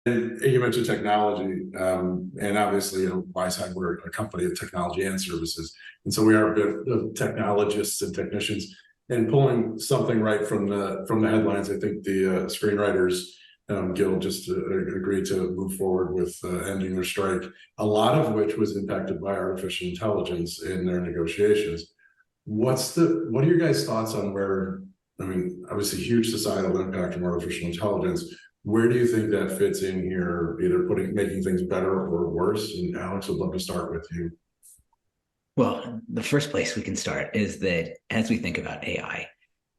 And you mentioned technology, and obviously, WiSide, we're a company of technology and services, and so we are a bit of technologists and technicians. And pulling something right from the headlines, I think the Screenwriters Guild just agreed to move forward with ending their strike, a lot of which was impacted by artificial intelligence in their negotiations. What are your guys' thoughts on where, I mean, obviously huge societal impact from artificial intelligence. Where do you think that fits in here, either making things better or worse? And Alex, would love to start with you. Well, the first place we can start is that as we think about AI,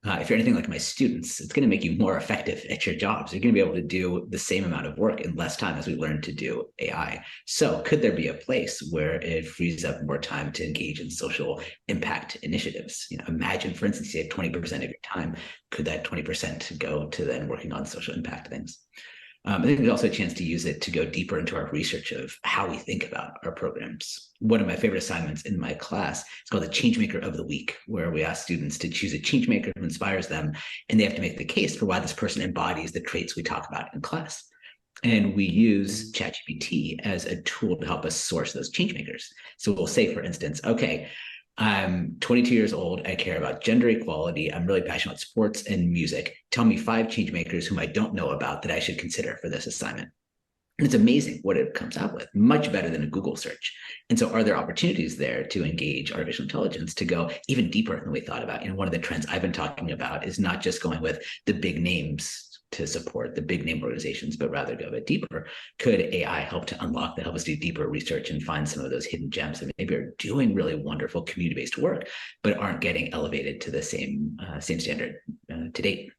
if you're anything like my students, it's going to make you more effective at your jobs. You're going to be able to do the same amount of work in less time as we learn to do AI. So could there be a place where it frees up more time to engage in social impact initiatives? Imagine, for instance, you have 20% of your time. Could that 20% go to then working on social impact things? I think there's also a chance to use it to go deeper into our research of how we think about our programs. One of my favorite assignments in my class is called the Changemaker of the Week, where we ask students to choose a changemaker who inspires them, and they have to make the case for why this person embodies the traits we talk about in class. And we use ChatGPT as a tool to help us source those changemakers. So we'll say, for instance, okay, I'm 22 years old. I care about gender equality. I'm really passionate about sports and music. Tell me 5 changemakers whom I don't know about that I should consider for this assignment. And it's amazing what it comes out with, much better than a Google search. And so are there opportunities there to engage artificial intelligence to go even deeper than we thought about? One of the trends I've been talking about is not just going with the big names to support the big name organizations, but rather go a bit deeper. Could AI help to unlock that, help us do deeper research and find some of those hidden gems that maybe are doing really wonderful community-based work, but aren't getting elevated to the same standard to date?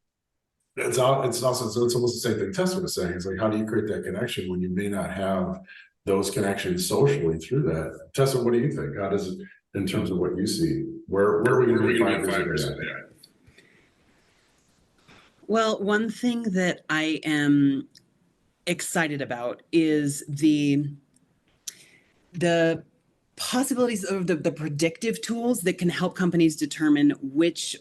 It's almost the same thing Tessa was saying. It's like, how do you create that connection when you may not have those connections socially through that? Tessa, what do you think? How does it, in terms of what you see, where are we going to be 5 years ago? Well, one thing that I am excited about is the possibilities of the predictive tools that can help companies determine which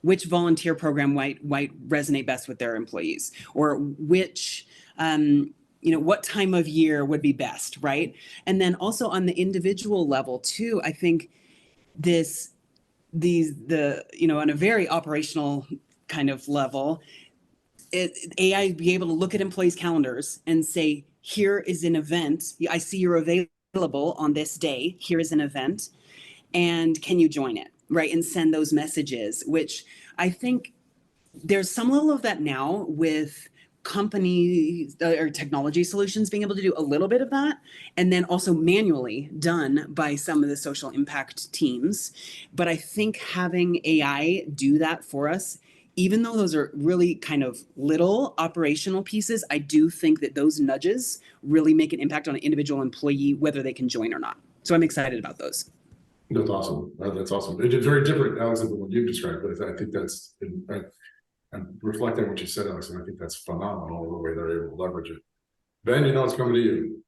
volunteer program might resonate best with their employees, or which what time of year would be best, right? And then also on the individual level too, I think on a very operational kind of level, AI be able to look at employees' calendars and say, here is an event. I see you're available on this day. Here is an event. And can you join it? Right. And send those messages, which I think there's some level of that now with companies or technology solutions being able to do a little bit of that, and then also manually done by some of the social impact teams. But I think having AI do that for us, even though those are really kind of little operational pieces, I do think that those nudges really make an impact on an individual employee, whether they can join or not. So I'm excited about those. That's awesome. That's awesome. It's very different, Alex, than what you've described, but I think that's, I'm reflecting on what you said, Alex, and I think that's phenomenal the way they're able to leverage it. Ben, it's coming to you.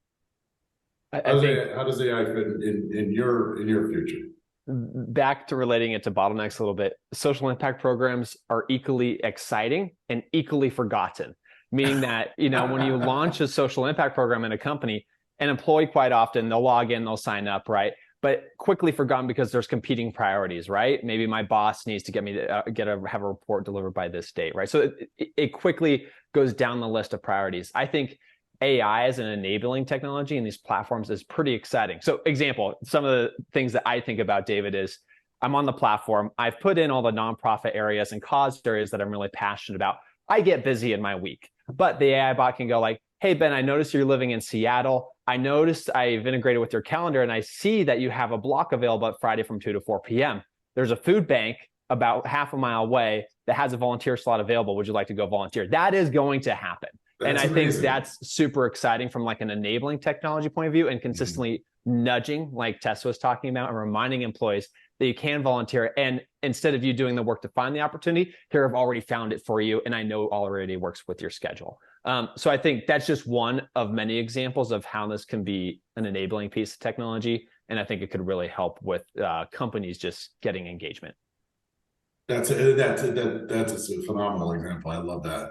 How does AI fit in your future? Back to relating it to bottlenecks a little bit, social impact programs are equally exciting and equally forgotten, meaning that, when you launch a social impact program in a company, an employee quite often, they'll log in, they'll sign up, right? But quickly forgotten because there's competing priorities, right? Maybe my boss needs to get me to have a report delivered by this date, right? So it quickly goes down the list of priorities. I think AI as an enabling technology in these platforms is pretty exciting. So example, some of the things that I think about, David, is I'm on the platform. I've put in all the nonprofit areas and cause areas that I'm really passionate about. I get busy in my week, but the AI bot can go like, hey, Ben, I noticed you're living in Seattle. I noticed I've integrated with your calendar and I see that you have a block available at Friday from 2 to 4 p.m. There's a food bank about half a mile away that has a volunteer slot available. Would you like to go volunteer? That is going to happen. And I think that's super exciting from like an enabling technology point of view, and consistently nudging, like Tess was talking about, and reminding employees that you can volunteer. And instead of you doing the work to find the opportunity, here I've already found it for you, and I know already works with your schedule. So I think that's just one of many examples of how this can be an enabling piece of technology. And I think it could really help with companies just getting engagement. That's a phenomenal example. I love that.